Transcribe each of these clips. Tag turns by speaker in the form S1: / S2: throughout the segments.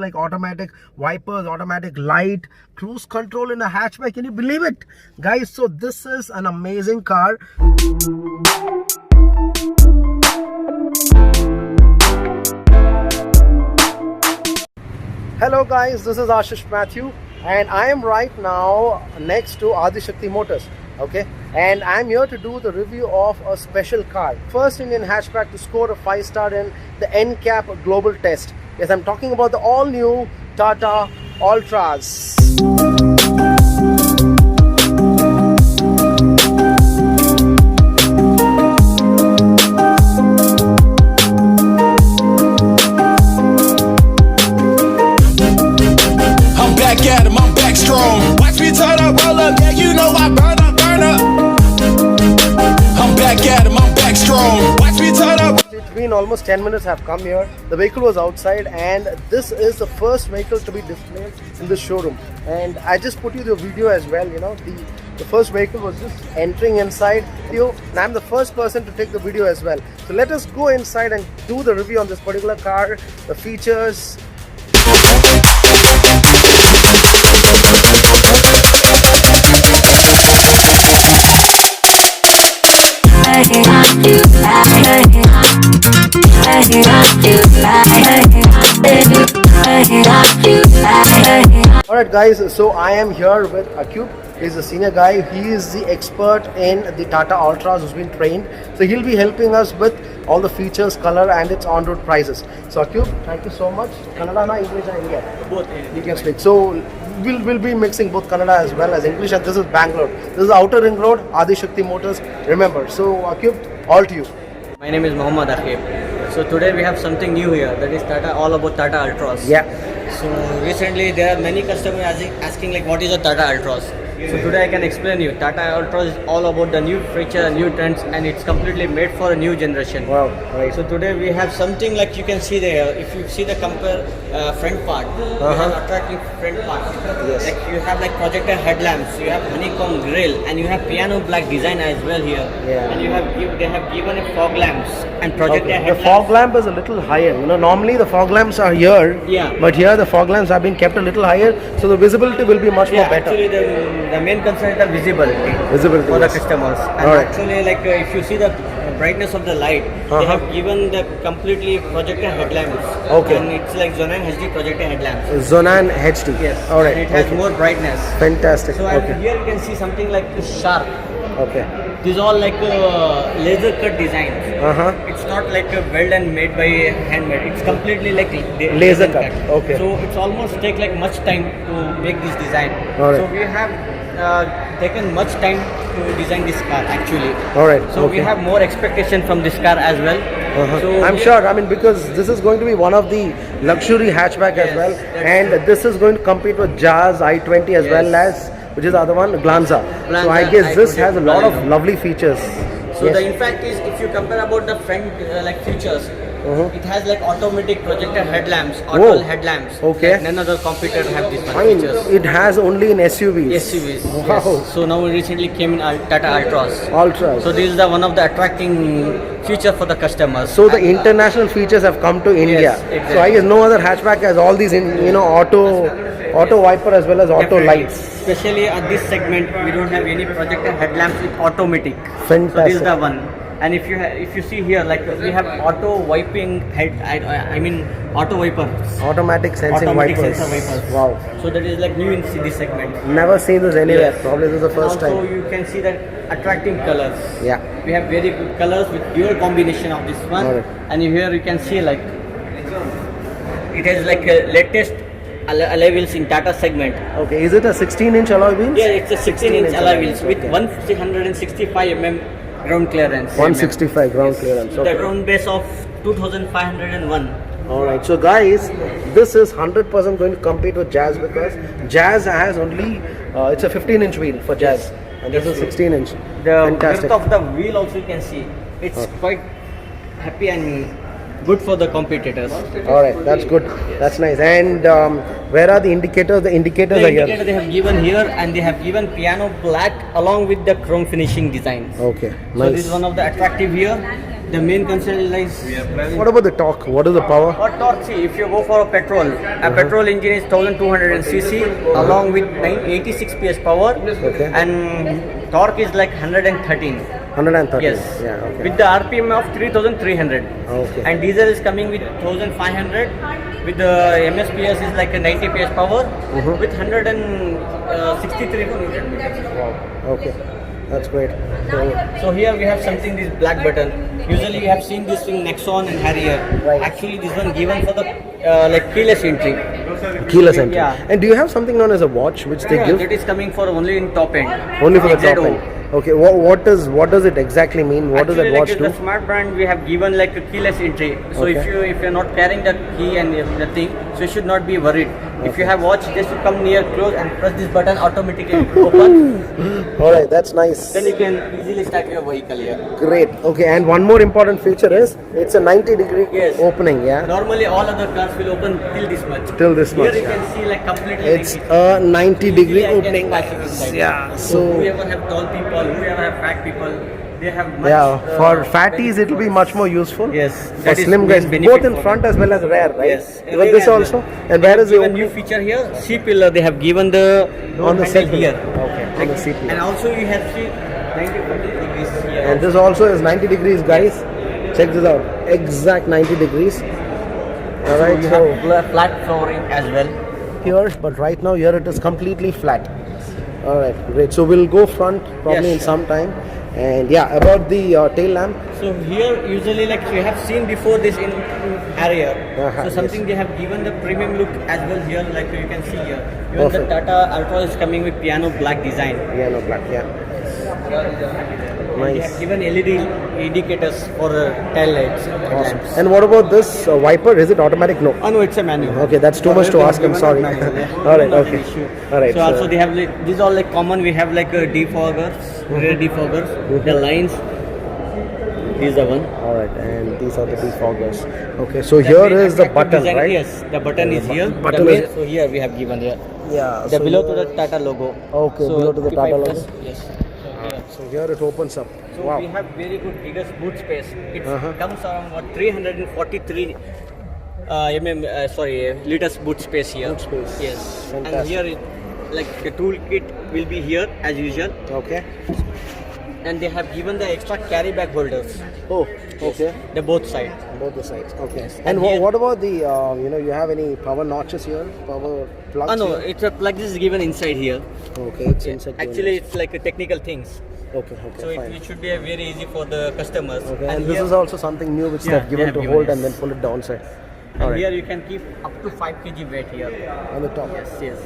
S1: like automatic wipers, automatic light, cruise control in a hatchback. Can you believe it, guys? So this is an amazing car. Hello guys, this is Ashish Mathew, and I am right now next to Adishakti Motors. Okay, and I'm here to do the review of a special car, first Indian hatchback to score a 5-star in the NCAP global test. Yes, I'm talking about the all-new Tata Altroz.
S2: I'm back at him, I'm back strong. Watch me turn up, roll up, yeah, you know I burn up, burn up. I'm back at him, I'm back strong. Watch me turn up.
S1: It's been almost 10 minutes I've come here. The vehicle was outside, and this is the first vehicle to be displayed in the showroom. And I just put you the video as well, you know, the first vehicle was just entering inside, and I'm the first person to take the video as well. So let us go inside and do the review on this particular car, the features. Alright guys, so I am here with Acube. He's a senior guy. He is the expert in the Tata Altroz who's been trained. So he'll be helping us with all the features, color and its on-road prices. So Acube, thank you so much. Kannada na English and India? Both. You can speak. So we'll be mixing both Kannada as well as English, and this is Bangalore. This is Outer Ring Road, Adishakti Motors. Remember. So Acube, all to you.
S3: My name is Mohammad Akib. So today we have something new here, that is Tata, all about Tata Altroz.
S1: Yeah.
S3: So recently there are many customers asking like what is a Tata Altroz. So today I can explain you. Tata Altroz is all about the new feature, new trends, and it's completely made for a new generation.
S1: Wow, right.
S3: So today we have something like you can see there. If you see the front part, you have attractive front part.
S1: Yes.
S3: Like you have like projector headlamps, you have honeycomb grille, and you have piano black design as well here.
S1: Yeah.
S3: And they have given a fog lamps and projector headlamps.
S1: The fog lamp is a little higher. You know, normally the fog lamps are here.
S3: Yeah.
S1: But here the fog lamps have been kept a little higher, so the visibility will be much more better.
S3: Actually, the main concern is the visibility for the customers. And actually, like if you see the brightness of the light, they have given the completely projector headlamps.
S1: Okay.
S3: And it's like Zonan HD projector headlamps.
S1: Zonan HD.
S3: Yes.
S1: All right.
S3: And it has more brightness.
S1: Fantastic.
S3: So here you can see something like sharp.
S1: Okay.
S3: These all like laser cut designs. It's not like a weld and made by handmade. It's completely like
S1: laser cut. Okay.
S3: So it's almost take like much time to make this design.
S1: All right.
S3: So we have taken much time to design this car actually.
S1: All right.
S3: So we have more expectation from this car as well. So
S1: I'm sure. I mean, because this is going to be one of the luxury hatchback as well, and this is going to compete with Jazz I-20 as well as, which is the other one, Glanza. So I guess this has a lot of lovely features.
S3: So the impact is, if you compare about the front like features, it has like automatic projector headlamps, auto headlamps.
S1: Okay.
S3: Like none other competitor have these
S1: features. It has only in SUVs.
S3: SUVs.
S1: Wow.
S3: Yes. So now we recently came in Tata Altroz.
S1: Altroz.
S3: So this is the one of the attracting feature for the customers.
S1: So the international features have come to India.
S3: Yes, exactly.
S1: So I guess no other hatchback has all these, auto wiper as well as auto lights.
S3: Especially at this segment, we don't have any projector headlamps with automatic.
S1: Fantastic.
S3: So this is the one. And if you see here, like we have auto wiping head, I mean auto wipers.
S1: Automatic sensing wipers.
S3: Sensor wipers.
S1: Wow.
S3: So that is like new in this segment.
S1: Never seen this anywhere.
S3: Yes.
S1: Probably this is the first time.
S3: Also you can see that attracting colors.
S1: Yeah.
S3: We have very good colors with dual combination of this one.
S1: Right.
S3: And here you can see like it has like a latest alloy wheels in Tata segment.
S1: Okay, is it a 16-inch alloy wheels?
S3: Yeah, it's a 16-inch alloy wheels with 165 mm ground clearance.
S1: 165 ground clearance.
S3: The ground base of 2501.
S1: Alright, so guys, this is 100% going to compete with Jazz, because Jazz has only, it's a 15-inch wheel for Jazz, and this is 16-inch.
S3: The width of the wheel also you can see. It's quite happy and good for the competitors.
S1: Alright, that's good. That's nice. And where are the indicators? The indicators are here. The indicator
S3: they have given here, and they have given piano black along with the chrome finishing designs.
S1: Okay, nice.
S3: So this is one of the attractive here. The main concern is like
S1: What about the torque? What is the power?
S3: what torque? See, if you go for a petrol, a petrol engine is 1200 cc along with 86 PS power,
S1: Okay.
S3: and torque is like 113.
S1: 130.
S3: Yes.
S1: Yeah. Okay.
S3: With the RPM of 3300.
S1: Okay.
S3: And diesel is coming with 1500. With the MSPS is like a 90 PS power with 163 Newton meters.
S1: Wow. Okay. That's great.
S3: So here we have something, this black button. Usually you have seen this in Nexon and Harrier.
S1: Right.
S3: Actually this one given for the like keyless entry.
S1: Keyless entry.
S3: Yeah.
S1: And do you have something known as a watch which they give?
S3: That is coming for only in top end.
S1: Only for the top
S3: XZO.
S1: end. Okay. What does it exactly mean? What
S3: Actually,
S1: does that watch
S3: like
S1: do?
S3: the smart brand we have given like a keyless entry. So
S1: Okay.
S3: if you're not carrying the key and the thing, so you should not be worried. If you have watch, just to come near close and press this button, automatically it will open.
S1: All right. That's nice.
S3: Then you can easily start your vehicle here.
S1: Great. Okay. And one more important feature is it's a 90-degree
S3: Yes.
S1: opening. Yeah.
S3: Normally all other cars will open till this much.
S1: Till this much,
S3: Here you
S1: yeah.
S3: can see like completely.
S1: It's
S3: naked.
S1: a 90-degree
S3: Easily I can
S1: opening.
S3: pass it inside.
S1: Yeah.
S3: So
S1: So.
S3: whoever have tall people, whoever have fat people, they have much.
S1: Yeah, for fatties it will be much more useful.
S3: Yes,
S1: For
S3: that is
S1: slim guys,
S3: main
S1: both
S3: benefit
S1: in
S3: for
S1: front as well as rear, right?
S3: Yes,
S1: Even
S3: rear
S1: this
S3: as well.
S1: also. And where is the
S3: Given new
S1: opening?
S3: feature here, C pillar they have given the
S1: On the
S3: handle
S1: seat
S3: here.
S1: Okay, on the seat pillar.
S3: And also you have see 90 degrees here.
S1: And this also is 90 degrees, guys. Check this out. Exact 90 degrees. Alright,
S3: you
S1: so
S3: have flat flooring as well.
S1: here, but right now here it is completely flat. Alright, great. So we'll go front probably
S3: Yes,
S1: in
S3: sure.
S1: some time. And yeah, about the tail lamp.
S3: So here usually like you have seen before this in Harrier.
S1: Uh-huh,
S3: So something
S1: yes.
S3: they have given the premium look as well here, like you can see here. Even
S1: Perfect.
S3: the Tata Altroz is coming with piano black design.
S1: Yeah, no black, yeah.
S3: They
S1: Nice.
S3: have given LED indicators for tail lights.
S1: Awesome.
S3: lamps.
S1: And what about this wiper? Is it automatic? No.
S3: Oh no, it's a manual.
S1: Okay, that's too much to ask. I'm sorry. Alright,
S3: Not an
S1: okay.
S3: issue.
S1: Alright.
S3: So also they have like, these are like common. We have like defoggers, rear defoggers, the lines. These are one.
S1: Alright, and these are the defoggers. Okay, so here is the button,
S3: design,
S1: right?
S3: Yes, the button is here.
S1: button
S3: The
S1: is-
S3: main- so here we have given here.
S1: Yeah.
S3: The
S1: so
S3: below
S1: here-
S3: to the Tata logo.
S1: Okay, below to the
S3: if I
S1: Tata
S3: press-
S1: logo.
S3: Yes.
S1: So here it opens up.
S3: So
S1: Wow.
S3: we have very good biggest boot space. It
S1: Uh-huh.
S3: comes around what 343 liters boot space here.
S1: Boot space.
S3: Yes. And
S1: Fantastic.
S3: here like the toolkit will be here as usual.
S1: Okay.
S3: And they have given the extra carry bag holders.
S1: Oh, okay.
S3: The both sides.
S1: Both the sides. Okay.
S3: Yes.
S1: And
S3: And here-
S1: what about the, you have any power notches here? Power plugs?
S3: Oh no,
S1: here?
S3: it's a plug is given inside here.
S1: Okay, it's inside. the
S3: Actually,
S1: windows.
S3: it's like a technical things.
S1: Okay,
S3: So
S1: okay,
S3: it,
S1: fine.
S3: it should be a very easy for the customers.
S1: Okay, and this
S3: here-
S1: is also something new which
S3: Yeah,
S1: they've given
S3: they have
S1: to
S3: given,
S1: hold
S3: yes.
S1: and then pull it downside.
S3: and
S1: Alright.
S3: here you can keep up to 5 kg weight here.
S1: On the top.
S3: Yes.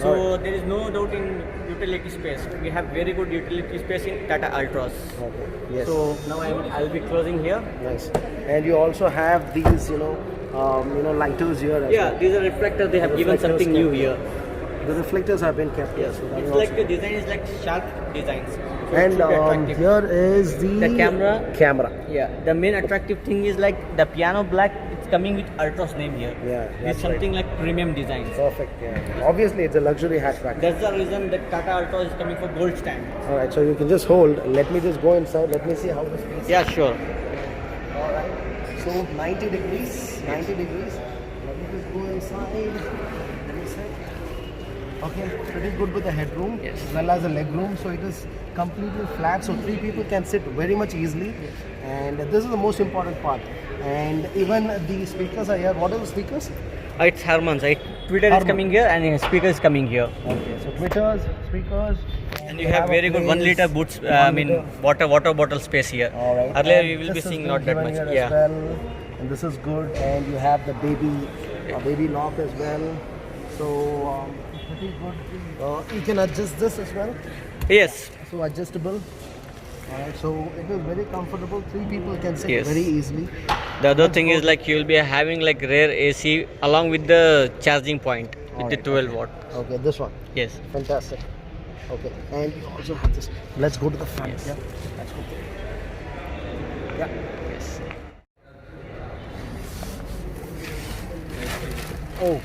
S3: So there is no doubt in utility space. We have very good utility space in Tata Altroz.
S1: Okay. Yes.
S3: So now I'll be closing here.
S1: Nice. And you also have these, lighters here as
S3: Yeah,
S1: well.
S3: these are reflectors. They have given
S1: Reflectors
S3: something new
S1: kept
S3: here.
S1: The reflectors have been kept here.
S3: Yes,
S1: So that
S3: it's
S1: is
S3: like
S1: also-
S3: the design is like sharp designs. So it
S1: And
S3: should be attractive.
S1: here is the
S3: camera.
S1: Camera.
S3: Yeah, the main attractive thing is like the piano black. It's coming with Altroz name here.
S1: Yeah, that's
S3: It's something like premium designs.
S1: Perfect. Yeah. Obviously, it's a luxury hatchback.
S3: That's the reason that Tata Altroz is coming for gold stand.
S1: All right. So you can just hold. Let me just go inside. Let me see how this space.
S3: Yeah, sure.
S1: All right. So 90 degrees. 90 degrees. Let me just go inside. Let me see. Okay, pretty good with the headroom
S3: Yes.
S1: as well as the leg room. So it is completely flat, so 3 people can sit very much easily. And this is the most important part. And even the speakers are here. What are the speakers?
S3: It's Harman's. Twitter
S1: Harman.
S3: is coming here and his speaker is coming here.
S1: Okay, so tweeters, speakers.
S3: And you have very good 1 liter boots. Water bottle space here.
S1: All right.
S3: Earlier
S1: And
S3: we will be
S1: this is
S3: seeing
S1: been
S3: not that
S1: given
S3: much.
S1: here
S3: Yeah.
S1: As well. And this is good. And you have the baby lock as well. So pretty good. You can adjust this as well.
S3: Yes.
S1: So adjustable. Alright, so it is very comfortable. 3 people can sit
S3: Yes.
S1: very easily.
S3: The other thing is like you will be having like rear AC along with the charging point with the
S1: Alright,
S3: 12 watt.
S1: Okay, this one.
S3: Yes.
S1: Fantastic. Okay, and you also have this. Let's go to the front.
S3: Yes.
S1: Yeah, let's go. Yeah.
S3: Yes.
S1: Oh.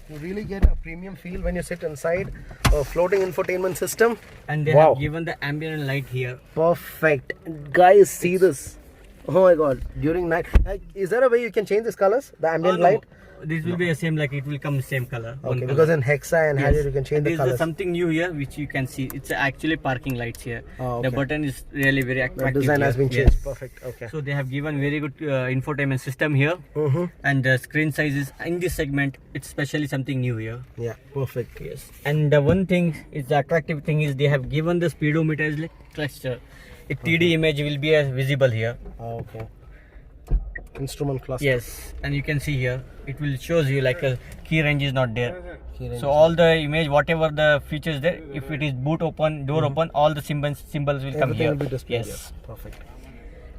S1: You really get a premium feel when you sit inside. A floating infotainment system.
S3: And they have given the ambient light here.
S1: Perfect. Guys, see this. Oh my god. During night. Is there a way you can change these colors? The ambient light?
S3: This will be the same, like it will come same color.
S1: Okay, because in Hexa and Harrier you can change the colors.
S3: This is something new here which you can see. It's actually parking lights here.
S1: Oh, okay.
S3: The button is really very attractive.
S1: The design has been changed. Perfect. Okay.
S3: So they have given very good infotainment system here. And the screen sizes in this segment, it's especially something new here.
S1: Yeah, perfect.
S3: Yes. And the one thing is the attractive thing is they have given the speedometer as like cluster. A TD image will be visible here.
S1: Okay. Instrument cluster.
S3: Yes, and you can see here it will shows you like a key range is not there. So all the image, whatever the features there, if it is boot open, door open, all the symbols will come here.
S1: Will be displayed.
S3: Yes,
S1: here. Perfect.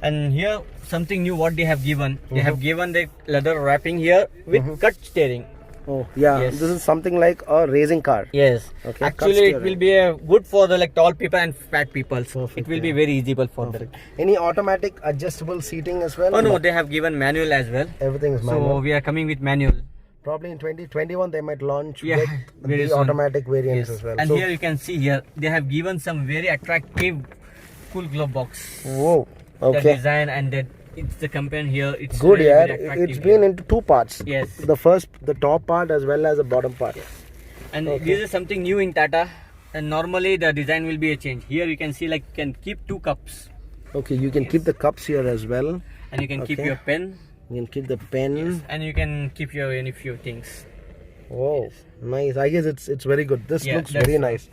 S3: And here something new what they have given. They have given the leather wrapping here with cut steering.
S1: Oh yeah,
S3: Yes.
S1: this is something like a racing car.
S3: Yes.
S1: Okay,
S3: Actually, it will be good for the like tall people and fat people.
S1: Perfect,
S3: It will be very easy for them.
S1: Any automatic adjustable seating as well?
S3: Oh no, they have given manual as well.
S1: Everything is manual.
S3: So we are coming with manual.
S1: Probably in 2021 they might launch
S3: Yeah,
S1: with
S3: very
S1: the
S3: soon.
S1: automatic variants
S3: Yes.
S1: as well.
S3: And
S1: So-
S3: here you can see here they have given some very attractive full glove box.
S1: Whoa.
S3: The
S1: Okay.
S3: design and it's the company here. It's
S1: Good,
S3: really
S1: yeah.
S3: very attractive
S1: It's
S3: here.
S1: been into two parts.
S3: Yes.
S1: The top part as well as the bottom part.
S3: And this is something new in Tata. And normally the design will be a change. Here you can see like you can keep two cups.
S1: Okay, you can keep the cups here as well.
S3: And you can keep
S1: Okay.
S3: your pen.
S1: You can keep the pen.
S3: And you can keep your any few things.
S1: Oh, nice. I guess it's very good. This
S3: Yeah,
S1: looks
S3: that's-
S1: very nice.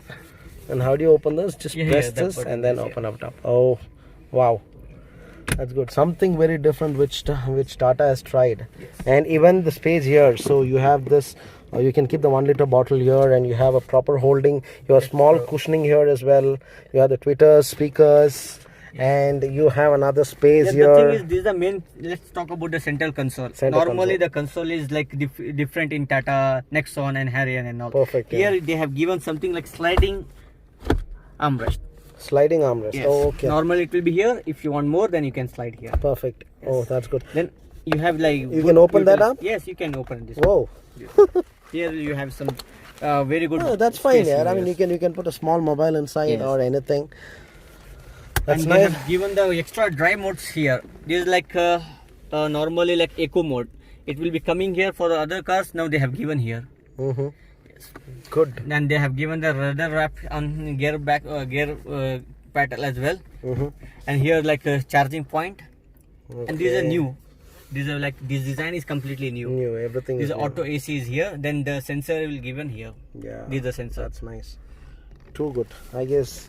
S1: And how do you open this? Just
S3: Yeah,
S1: press
S3: yeah, that
S1: this
S3: button
S1: and then
S3: is here.
S1: open up top. Oh, wow. That's good. Something very different which Tata has tried. And even the space here. So you have this. You can keep the 1 liter bottle here, and you have a proper holding. You have small cushioning here as well. You have the tweeters, speakers, and you have another space
S3: Yeah,
S1: here.
S3: the thing is, this is the main. Let's talk about the central console. Normally, the console is like different in Tata, Nexon, and Harrier and all.
S1: Perfect, yeah.
S3: Here they have given something like sliding armrest.
S1: Sliding armrest.
S3: Yes.
S1: Oh, okay.
S3: Normally it will be here. If you want more, then you can slide here.
S1: Perfect. Oh, that's good.
S3: Then you have like.
S1: You can open that up?
S3: Yes, you can open this.
S1: Whoa.
S3: Here you have some very good.
S1: Oh, that's fine,
S3: space
S1: yeah. I
S3: here.
S1: mean, you can put a small mobile inside
S3: Yes.
S1: or anything. That's
S3: And they
S1: nice.
S3: have given the extra drive modes here. This is like normally like eco mode. It will be coming here for the other cars. Now they have given here.
S1: Mm-hmm. Good.
S3: And they have given the rudder wrap on gear pedal as well.
S1: Mm-hmm.
S3: And here like a charging point. And these are
S1: Okay.
S3: new. These are like this design is completely new.
S1: New, everything
S3: This
S1: is new.
S3: auto AC is here. Then the sensor will given here.
S1: Yeah.
S3: These are sensor.
S1: That's nice. Too good. I guess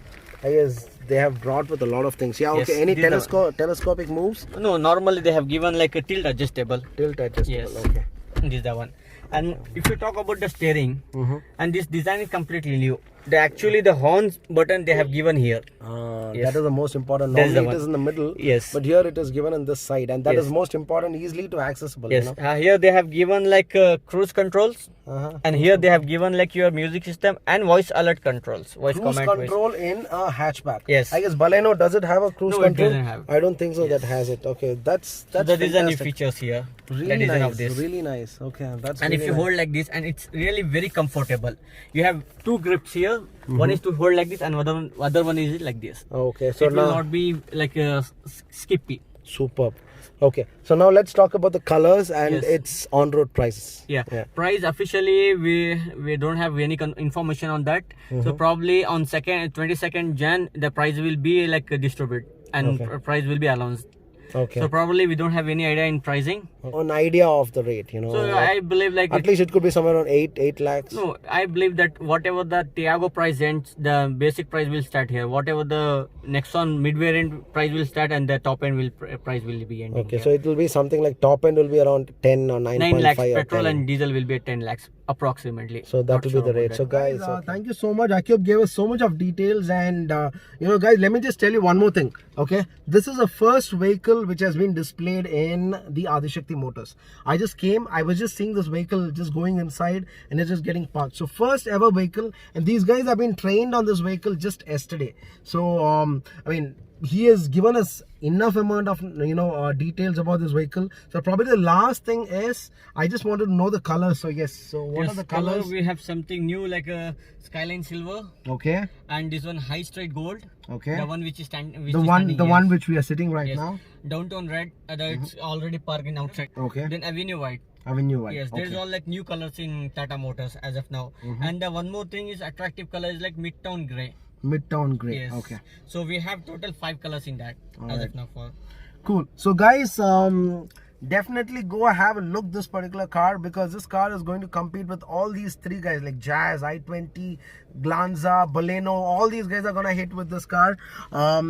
S1: they have brought with a lot of things. Yeah.
S3: Yes,
S1: Okay. Any
S3: these are-
S1: telescopic moves?
S3: No, normally they have given like a tilt adjustable.
S1: Tilt adjustable.
S3: Yes.
S1: Okay.
S3: This is the one. And if you talk about the steering,
S1: Mm-hmm.
S3: and this design is completely new. The horns button they have given here. Yes.
S1: That is the most important.
S3: That is the
S1: Normally it
S3: one.
S1: is in the middle.
S3: Yes.
S1: But here it is given on this side, and that
S3: Yes.
S1: is most important, easily to accessible.
S3: Yes.
S1: You know?
S3: Here they have given like cruise controls,
S1: Uh-huh.
S3: and here they have given like your music system and voice alert controls, voice
S1: Cruise
S3: command.
S1: control in a hatchback.
S3: Yes.
S1: I guess Baleno, does it have a cruise
S3: No, it
S1: control?
S3: doesn't have.
S1: I don't think so. That has it. Okay, that's
S3: So that is the new
S1: fantastic.
S3: features here.
S1: Really
S3: the design
S1: nice.
S3: of this.
S1: Really nice. Okay, that's.
S3: And
S1: really
S3: if you
S1: nice.
S3: hold like this, and it's really very comfortable. You have two grips here.
S1: Mm-hmm.
S3: One is to hold like this, and other one is like this.
S1: Okay, so
S3: it will
S1: now
S3: not be like skippy.
S1: superb. Okay, so now let's talk about the colors and
S3: Yes.
S1: its on-road prices.
S3: Yeah. Price officially we don't have any information on that. So probably on 22nd Jan the price will be like distributed and price will be announced.
S1: Okay.
S3: So probably we don't have any idea in pricing.
S1: An idea of the rate, you know.
S3: So I believe like
S1: at least it could be somewhere around 8 lakhs.
S3: no, I believe that whatever the Tiago price ends, the basic price will start here. Whatever the Nexon mid-variant price will start, and the top end price will be ending.
S1: Okay,
S3: here.
S1: so it will be something like top end will be around 10 or 9.5
S3: 9 lakhs
S1: or
S3: petrol
S1: 10.
S3: and diesel will be at 10 lakhs approximately.
S1: So that
S3: Not
S1: will
S3: sure
S1: be the
S3: about
S1: rate.
S3: that.
S1: So guys, thank you so much. Akib gave us so much of details, and guys, let me just tell you one more thing. Okay, this is the first vehicle which has been displayed in the Adishakti Motors. I just came, I was just seeing this vehicle just going inside, and it's just getting parked. So first ever vehicle, and these guys have been trained on this vehicle just yesterday. So I mean, he has given us enough amount of details about this vehicle. So probably the last thing is I just wanted to know the colors. So yes, so what are the colors?
S3: Color, we have something new like a Skyline Silver.
S1: Okay.
S3: And this one HighStreet Gold.
S1: Okay.
S3: The one which is
S1: the one which we are sitting right now.
S3: Downtown red. It's already parking outside.
S1: Okay.
S3: Then Avenue White.
S1: Avenue White.
S3: Yes, there's
S1: okay.
S3: all like new colors in Tata Motors as of now. And one more thing is attractive color is like Midtown Grey.
S1: Midtown Grey.
S3: Yes.
S1: Okay.
S3: So we have total 5 colors in that as of now for.
S1: Cool. So guys, definitely go have a look this particular car, because this car is going to compete with all these 3 guys like Jazz, i20, Glanza, Baleno. All these guys are gonna hit with this car.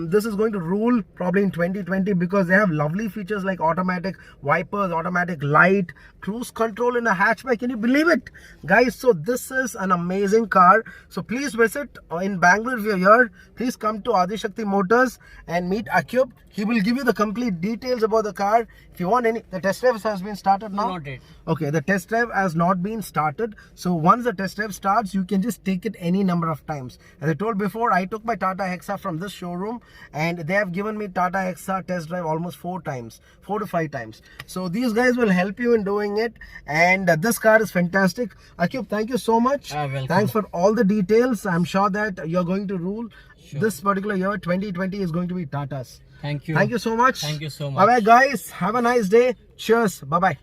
S1: This is going to rule probably in 2020 because they have lovely features like automatic wipers, automatic light, cruise control in a hatchback. Can you believe it, guys? So this is an amazing car. So please visit in Bangalore. If you're here, please come to Adishakti Motors and meet Akub. He will give you the complete details about the car. If you want any, the test drive has been started now?
S3: Not yet.
S1: Okay, the test drive has not been started. So once the test drive starts, you can just take it any number of times. As I told before, I took my Tata Hexa from this showroom and they have given me Tata Hexa test drive almost 4 to 5 times. So these guys will help you in doing it. And this car is fantastic. Akub, thank you so much.
S3: Welcome.
S1: Thanks for all the details. I'm sure that you're going to rule. Sure. This particular year, 2020, is going to be Tata's.
S3: Thank you.
S1: Thank you so much.
S3: Thank you so much.
S1: Bye bye guys. Have a nice day. Cheers. Bye bye.